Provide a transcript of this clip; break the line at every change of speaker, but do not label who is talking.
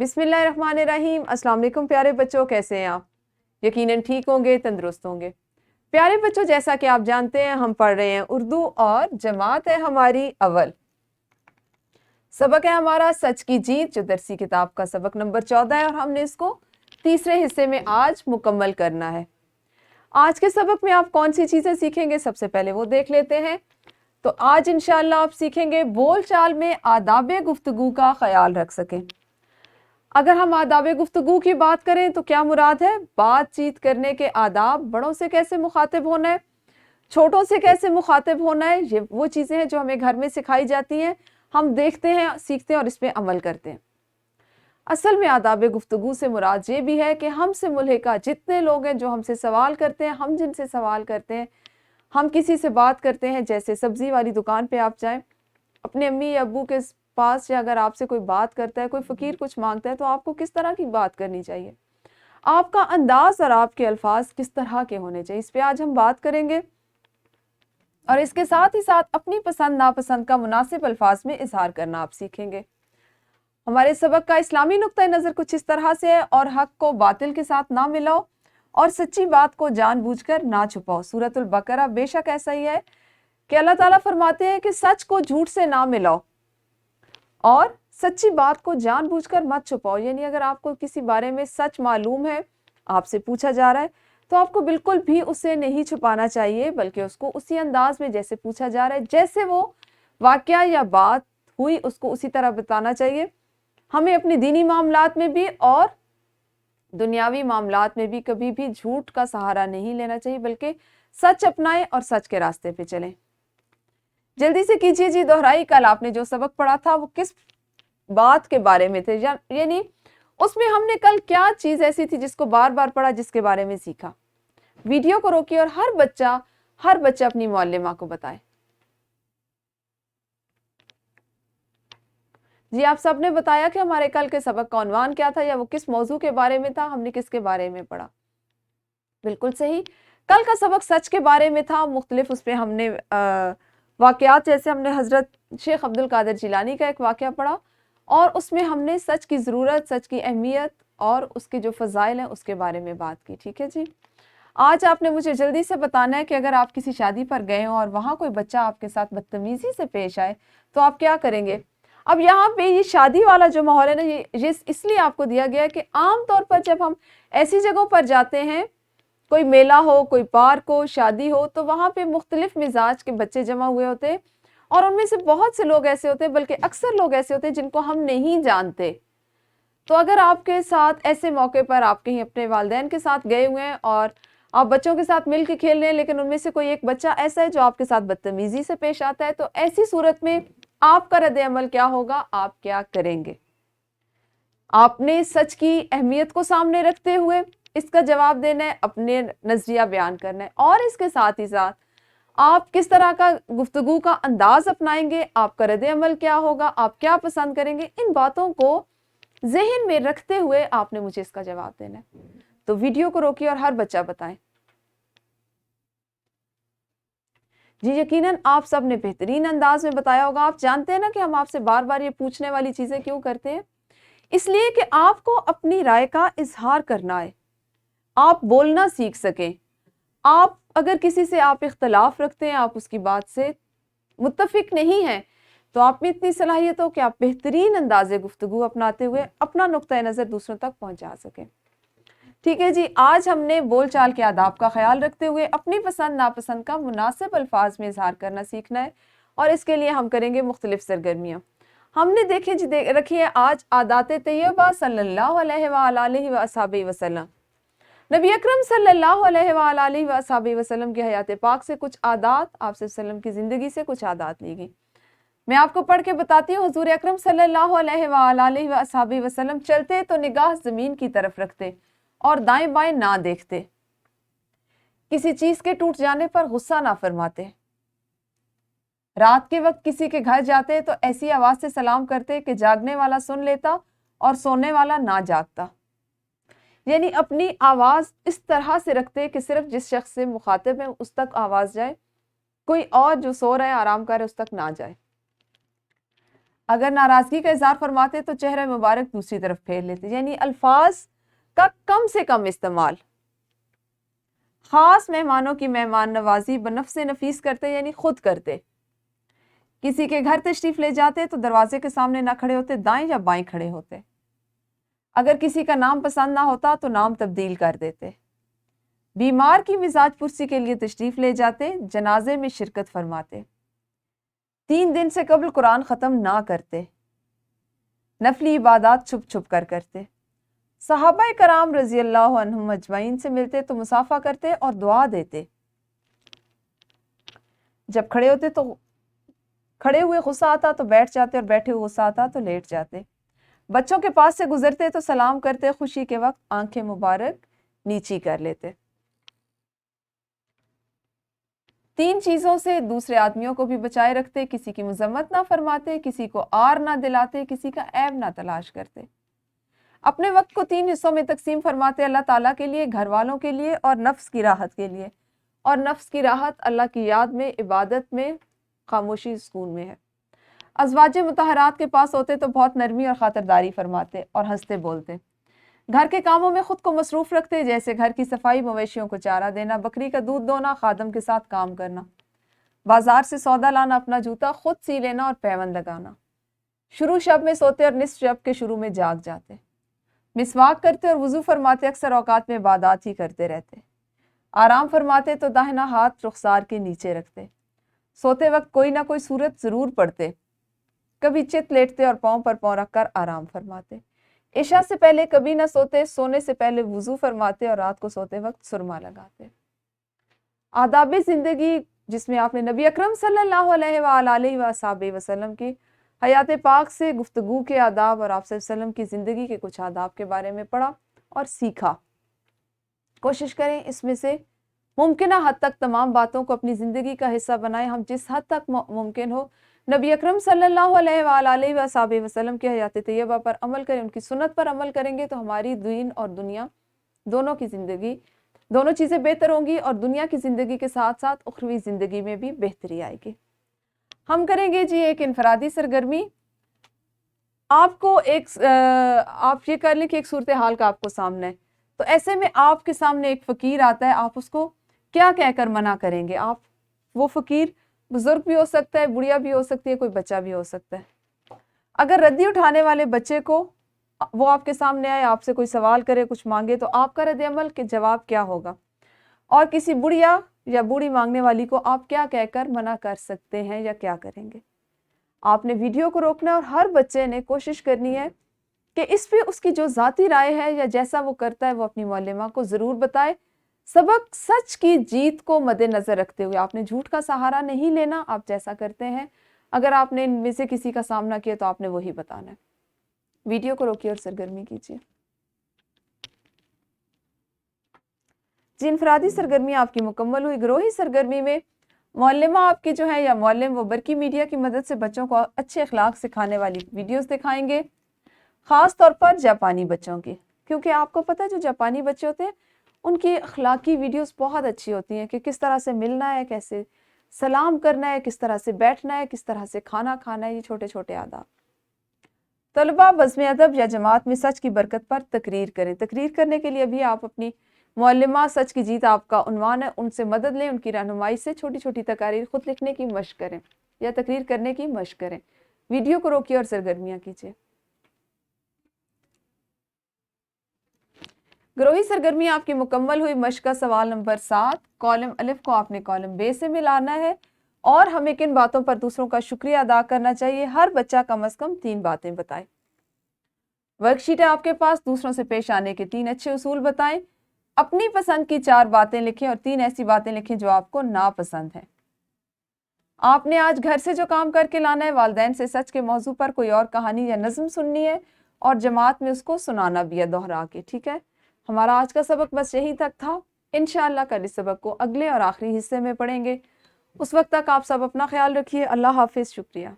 بسم اللہ الرحمن الرحیم۔ السلام علیکم پیارے بچوں، کیسے ہیں آپ؟ یقیناً ٹھیک ہوں گے، تندرست ہوں گے۔ پیارے بچوں، جیسا کہ آپ جانتے ہیں ہم پڑھ رہے ہیں اردو اور جماعت ہے ہماری اول۔ سبق ہے ہمارا سچ کی جیت، جو درسی کتاب کا سبق نمبر 14 ہے، اور ہم نے اس کو تیسرے حصے میں آج مکمل کرنا ہے۔ آج کے سبق میں آپ کون سی چیزیں سیکھیں گے، سب سے پہلے وہ دیکھ لیتے ہیں۔ تو آج انشاءاللہ آپ سیکھیں گے بول چال میں آداب گفتگو کا خیال رکھ سکیں۔ اگر ہم آداب گفتگو کی بات کریں تو کیا مراد ہے؟ بات چیت کرنے کے آداب، بڑوں سے کیسے مخاطب ہونا ہے، چھوٹوں سے کیسے مخاطب ہونا ہے، یہ وہ چیزیں ہیں جو ہمیں گھر میں سکھائی جاتی ہیں، ہم دیکھتے ہیں، سیکھتے ہیں اور اس پہ عمل کرتے ہیں۔ اصل میں آداب گفتگو سے مراد یہ بھی ہے کہ ہم سے ملحقہ جتنے لوگ ہیں جو ہم سے سوال کرتے ہیں، ہم جن سے سوال کرتے ہیں، ہم کسی سے بات کرتے ہیں، جیسے سبزی والی دکان پہ آپ جائیں، اپنے امی یا ابو کے پاس، یا اگر آپ سے کوئی بات کرتا ہے، کوئی فقیر کچھ مانگتا ہے، تو آپ کو کس طرح کی بات کرنی چاہیے، آپ کا انداز اور آپ کے الفاظ کس طرح کے ہونے چاہیے، اس پہ آج ہم بات کریں گے۔ اور اس کے ساتھ ہی ساتھ اپنی پسند ناپسند کا مناسب الفاظ میں اظہار کرنا آپ سیکھیں گے۔ ہمارے سبق کا اسلامی نقطہ نظر کچھ اس طرح سے ہے: اور حق کو باطل کے ساتھ نہ ملاؤ، اور سچی بات کو جان بوجھ کر نہ چھپاؤ۔ سورۃ البقرہ بے شک ایسا ہی ہے کہ اللہ تعالیٰ فرماتے ہیں کہ سچ کو جھوٹ سے نہ ملاؤ اور سچی بات کو جان بوجھ کر مت چھپاؤ۔ یعنی اگر آپ کو کسی بارے میں سچ معلوم ہے، آپ سے پوچھا جا رہا ہے، تو آپ کو بالکل بھی اسے نہیں چھپانا چاہیے، بلکہ اس کو اسی انداز میں جیسے پوچھا جا رہا ہے، جیسے وہ واقعہ یا بات ہوئی، اس کو اسی طرح بتانا چاہیے۔ ہمیں اپنی دینی معاملات میں بھی اور دنیاوی معاملات میں بھی کبھی بھی جھوٹ کا سہارا نہیں لینا چاہیے، بلکہ سچ اپنائیں اور سچ کے راستے پہ چلیں۔ جلدی سے کیجئے جی دہرائی، کل آپ نے جو سبق پڑھا تھا وہ کس بات کے بارے میں تھے، یعنی اس میں ہم نے کل کیا چیز ایسی تھی جس کو بار بار پڑھا، جس کے بارے میں سیکھا؟ ویڈیو کو روکیے اور ہر بچہ اپنی معلمہ کو بتائے۔ جی آپ سب نے بتایا کہ ہمارے کل کے سبق کا عنوان کیا تھا، یا وہ کس موضوع کے بارے میں تھا، ہم نے کس کے بارے میں پڑھا؟ بالکل صحیح، کل کا سبق سچ کے بارے میں تھا۔ مختلف اس پہ ہم نے واقعات، جیسے ہم نے حضرت شیخ عبد القادر جیلانی کا ایک واقعہ پڑھا، اور اس میں ہم نے سچ کی ضرورت، سچ کی اہمیت اور اس کے جو فضائل ہیں اس کے بارے میں بات کی۔ ٹھیک ہے جی، آج آپ نے مجھے جلدی سے بتانا ہے کہ اگر آپ کسی شادی پر گئے ہوں اور وہاں کوئی بچہ آپ کے ساتھ بدتمیزی سے پیش آئے تو آپ کیا کریں گے؟ اب یہاں پہ یہ شادی والا جو ماحول ہے نا، یہ اس لیے آپ کو دیا گیا ہے کہ عام طور پر جب ہم ایسی جگہوں پر جاتے ہیں، کوئی میلہ ہو، کوئی پارک ہو، شادی ہو، تو وہاں پہ مختلف مزاج کے بچے جمع ہوئے ہوتے ہیں، اور ان میں سے بہت سے لوگ ایسے ہوتے ہیں، بلکہ اکثر لوگ ایسے ہوتے ہیں جن کو ہم نہیں جانتے۔ تو اگر آپ کے ساتھ ایسے موقع پر آپ کہیں اپنے والدین کے ساتھ گئے ہوئے ہیں اور آپ بچوں کے ساتھ مل کے کھیل رہے ہیں، لیکن ان میں سے کوئی ایک بچہ ایسا ہے جو آپ کے ساتھ بدتمیزی سے پیش آتا ہے، تو ایسی صورت میں آپ کا رد عمل کیا ہوگا؟ آپ کیا کریں گے؟ آپ نے سچ کی اہمیت کو سامنے رکھتے ہوئے اس کا جواب دینا ہے، اپنے نظریہ بیان کرنا ہے، اور اس کے ساتھ ہی ساتھ آپ کس طرح کا گفتگو کا انداز اپنائیں گے، آپ کا رد عمل کیا ہوگا، آپ کیا پسند کریں گے، ان باتوں کو ذہن میں رکھتے ہوئے آپ نے مجھے اس کا جواب دینا ہے۔ تو ویڈیو کو روکیے اور ہر بچہ بتائیں۔ جی یقیناً آپ سب نے بہترین انداز میں بتایا ہوگا۔ آپ جانتے ہیں نا کہ ہم آپ سے بار بار یہ پوچھنے والی چیزیں کیوں کرتے ہیں؟ اس لیے کہ آپ کو اپنی رائے کا اظہار کرنا ہے، آپ بولنا سیکھ سکیں۔ آپ اگر کسی سے آپ اختلاف رکھتے ہیں، آپ اس کی بات سے متفق نہیں ہیں، تو آپ میں اتنی صلاحیت ہو کہ آپ بہترین انداز گفتگو اپناتے ہوئے اپنا نقطہ نظر دوسروں تک پہنچا سکیں۔ ٹھیک ہے جی، آج ہم نے بول چال کے آداب کا خیال رکھتے ہوئے اپنی پسند ناپسند کا مناسب الفاظ میں اظہار کرنا سیکھنا ہے، اور اس کے لیے ہم کریں گے مختلف سرگرمیاں۔ ہم نے رکھی ہے آج عادات طیبہ صلی اللہ علیہ وآلہ وآصحابہ وسلم۔ نبی اکرم صلی اللہ علیہ وآلہ وآصحابہ وسلم کی حیات پاک سے کچھ عادات، آپ صلی اللہ علیہ وسلم کی زندگی سے کچھ عادات لی گئی۔ میں آپ کو پڑھ کے بتاتی ہوں۔ حضور اکرم صلی اللہ علیہ وآلہ وآصحابہ وسلم چلتے تو نگاہ زمین کی طرف رکھتے اور دائیں بائیں نہ دیکھتے، کسی چیز کے ٹوٹ جانے پر غصہ نہ فرماتے، رات کے وقت کسی کے گھر جاتے تو ایسی آواز سے سلام کرتے کہ جاگنے والا سن لیتا اور سونے والا نہ جاگتا۔ یعنی اپنی آواز اس طرح سے رکھتے کہ صرف جس شخص سے مخاطب ہے اس تک آواز جائے، کوئی اور جو سو رہا ہے آرام کر رہا ہے اس تک نہ جائے۔ اگر ناراضگی کا اظہار فرماتے تو چہرہ مبارک دوسری طرف پھیر لیتے، یعنی الفاظ کا کم سے کم استعمال۔ خاص مہمانوں کی مہمان نوازی بنفس نفیس کرتے، یعنی خود کرتے۔ کسی کے گھر تشریف لے جاتے تو دروازے کے سامنے نہ کھڑے ہوتے، دائیں یا بائیں کھڑے ہوتے۔ اگر کسی کا نام پسند نہ ہوتا تو نام تبدیل کر دیتے۔ بیمار کی مزاج پرسی کے لیے تشریف لے جاتے، جنازے میں شرکت فرماتے۔ 3 دن سے قبل قرآن ختم نہ کرتے، نفلی عبادات چھپ چھپ کر کرتے۔ صحابہ کرام رضی اللہ عنہم اجمعین سے ملتے تو مصافحہ کرتے اور دعا دیتے۔ جب کھڑے ہوتے تو کھڑے ہوئے غصہ آتا تو بیٹھ جاتے، اور بیٹھے ہوئے غصہ آتا تو لیٹ جاتے۔ بچوں کے پاس سے گزرتے تو سلام کرتے، خوشی کے وقت آنکھیں مبارک نیچی کر لیتے۔ 3 چیزوں سے دوسرے آدمیوں کو بھی بچائے رکھتے، کسی کی مذمت نہ فرماتے، کسی کو آر نہ دلاتے، کسی کا عیب نہ تلاش کرتے۔ اپنے وقت کو 3 حصوں میں تقسیم فرماتے، اللہ تعالیٰ کے لیے، گھر والوں کے لیے اور نفس کی راحت کے لیے۔ اور نفس کی راحت اللہ کی یاد میں، عبادت میں، خاموشی سکون میں ہے۔ ازواج مطہرات کے پاس ہوتے تو بہت نرمی اور خاطرداری فرماتے اور ہنستے بولتے۔ گھر کے کاموں میں خود کو مصروف رکھتے، جیسے گھر کی صفائی، مویشیوں کو چارہ دینا، بکری کا دودھ دونا، خادم کے ساتھ کام کرنا، بازار سے سودا لانا، اپنا جوتا خود سی لینا اور پیوند لگانا۔ شروع شب میں سوتے اور نصف شب کے شروع میں جاگ جاتے۔ مسواک کرتے اور وضو فرماتے، اکثر اوقات میں عبادات ہی کرتے رہتے۔ آرام فرماتے تو داہنا ہاتھ رخسار کے نیچے رکھتے۔ سوتے وقت کوئی نہ کوئی سورت ضرور پڑھتے، کبھی چت لیٹتے اور پاؤں پر پاؤں رکھ کر آرام فرماتے۔ عشاء سے پہلے کبھی نہ سوتے، سونے سے پہلے وضو فرماتے اور رات کو سوتے وقت سرما لگاتے۔ آداب زندگی، جس میں آپ نے نبی اکرم صلی اللہ علیہ وآلہ وصحبہ وسلم کی حیات پاک سے گفتگو کے آداب اور آپ صلی اللہ علیہ وسلم کی زندگی کے کچھ آداب کے بارے میں پڑھا اور سیکھا۔ کوشش کریں اس میں سے ممکنہ حد تک تمام باتوں کو اپنی زندگی کا حصہ بنائیں۔ ہم جس حد تک ممکن ہو نبی اکرم صلی اللہ علیہ وآلہ وصحبہ وسلم کی حیات طیبہ پر عمل کریں، ان کی سنت پر عمل کریں گے تو ہماری دین اور دنیا دونوں کی زندگی، دونوں چیزیں بہتر ہوں گی، اور دنیا کی زندگی کے ساتھ ساتھ اخروی زندگی میں بھی بہتری آئے گی۔ ہم کریں گے جی ایک انفرادی سرگرمی۔ آپ کو آپ یہ کر لیں کہ ایک صورتحال کا آپ کو سامنا ہے، تو ایسے میں آپ کے سامنے ایک فقیر آتا ہے، آپ اس کو کیا کہہ کر منع کریں گے؟ آپ وہ فقیر بزرگ بھی ہو سکتا ہے، بڑھیا بھی ہو سکتی ہے، کوئی بچہ بھی ہو سکتا ہے۔ اگر ردی اٹھانے والے بچے کو وہ آپ کے سامنے آئے، آپ سے کوئی سوال کرے، کچھ مانگے، تو آپ کا رد عمل کے جواب کیا ہوگا؟ اور کسی بڑھیا یا بوڑھی مانگنے والی کو آپ کیا کہہ کر منع کر سکتے ہیں یا کیا کریں گے؟ آپ نے ویڈیو کو روکنا ہے اور ہر بچے نے کوشش کرنی ہے کہ اس پہ اس کی جو ذاتی رائے ہے یا جیسا وہ کرتا ہے وہ اپنی معلمہ کو ضرور بتائے۔ سبق سچ کی جیت کو مد نظر رکھتے ہوئے آپ نے جھوٹ کا سہارا نہیں لینا، آپ جیسا کرتے ہیں اگر آپ نے ان میں سے کسی کا سامنا کیا تو آپ نے وہی بتانا ہے۔ ویڈیو کو روکیے اور سرگرمی کیجیے۔ جی انفرادی سرگرمی آپ کی مکمل ہوئی۔ گروہی سرگرمی میں معلمہ آپ کی جو ہے یا معلم وہ برقی میڈیا کی مدد سے بچوں کو اچھے اخلاق سکھانے والی ویڈیوز دکھائیں گے، خاص طور پر جاپانی بچوں کی، کیونکہ آپ کو پتہ ہے جو جاپانی بچے ہوتے ہیں ان کی اخلاقی ویڈیوز بہت اچھی ہوتی ہیں کہ کس طرح سے ملنا ہے، کیسے سلام کرنا ہے، کس طرح سے بیٹھنا ہے، کس طرح سے کھانا کھانا ہے، یہ چھوٹے چھوٹے آداب۔ طلبہ بزم ادب یا جماعت میں سچ کی برکت پر تقریر کریں۔ تقریر کرنے کے لیے بھی آپ اپنی معلمہ سچ کی جیت آپ کا عنوان ہے، ان سے مدد لیں، ان کی رہنمائی سے چھوٹی چھوٹی تقاریر خود لکھنے کی مشق کریں یا تقریر کرنے کی مشق کریں۔ ویڈیو کو روکیے اور سرگرمیاں کیجیے۔ گروہی سرگرمی آپ کی مکمل ہوئی۔ مشق کا سوال نمبر 7، کالم الف کو آپ نے کالم ب سے ملانا ہے اور ہمیں کن باتوں پر دوسروں کا شکریہ ادا کرنا چاہیے؟ ہر بچہ کم از کم 3 باتیں بتائے۔ ورک شیٹ ہے آپ کے پاس، دوسروں سے پیش آنے کے 3 اچھے اصول بتائیں۔ اپنی پسند کی 4 باتیں لکھیں اور 3 ایسی باتیں لکھیں جو آپ کو ناپسند ہیں۔ آپ نے آج گھر سے جو کام کر کے لانا ہے، والدین سے سچ کے موضوع پر کوئی اور کہانی یا نظم سننی ہے اور جماعت میں اس کو سنانا بھی ہے دوہرا کے، ٹھیک ہے؟ ہمارا آج کا سبق بس یہی تک تھا۔ انشاءاللہ کل اس سبق کو اگلے اور آخری حصے میں پڑھیں گے۔ اس وقت تک آپ سب اپنا خیال رکھیے۔ اللہ حافظ، شکریہ۔